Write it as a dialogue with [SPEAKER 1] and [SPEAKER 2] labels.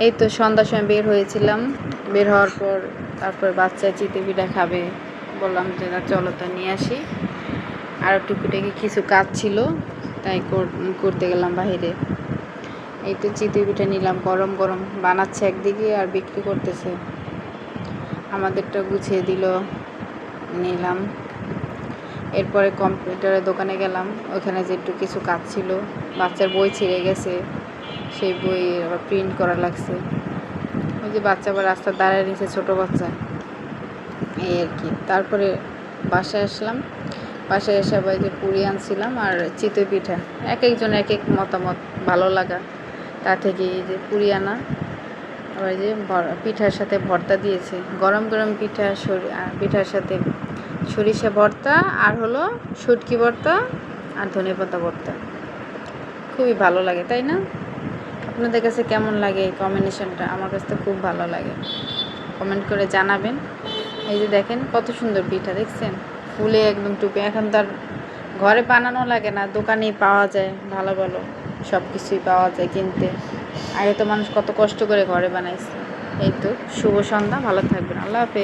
[SPEAKER 1] এই তো সন্ধ্যার সময় বের হয়েছিলাম, বের হওয়ার পর তারপর বাচ্চা চিতই পিঠা খাবে, বললাম যে না চলো তা নিয়ে আসি। আর টুকিটাকি কিছু কাজ ছিল তাই করতে গেলাম বাহিরে। এই তো চিতই পিঠা নিলাম, গরম গরম বানাচ্ছে একদিকে আর বিক্রি করতেছে। আমাদেরটা গুছিয়ে দিল, নিলাম। এরপরে কম্পিউটারের দোকানে গেলাম, ওখানে যে একটু কিছু কাজ ছিল, বাচ্চার বই ছিঁড়ে গেছে, সেই বই আবার প্রিন্ট করা লাগছে। ওই যে বাচ্চা আবার রাস্তার দাঁড়ায় নিয়েছে, ছোটো বাচ্চা, এই আর কি। তারপরে বাসায় আসলাম, বাসায় এসে আবার যে পুরি আনছিলাম আর চিতই পিঠা, এক একজন এক এক মতামত ভালো লাগা, তা থেকে এই যে পুরি আনা। আবার যে পিঠার সাথে ভর্তা দিয়েছে, গরম গরম পিঠা, পিঠার সাথে সরিষা ভর্তা আর হলো শুটকি ভর্তা আর ধনেপাতা ভর্তা, খুবই ভালো লাগে, তাই না? আপনাদের কাছে কেমন লাগে এই কম্বিনেশনটা? আমার কাছে তো খুব ভালো লাগে, কমেন্ট করে জানাবেন। এই যে দেখেন কত সুন্দর পিঠা, দেখছেন? ফুলে একদম টুপে। এখন তো আর ঘরে বানানো লাগে না, দোকানেই পাওয়া যায়, ভালো ভালো সব কিছুই পাওয়া যায় কিনতে। আগে তো মানুষ কত কষ্ট করে ঘরে বানাইছে। এই তো, শুভ সন্ধ্যা, ভালো থাকবেন, আল্লাহ হাফেজ।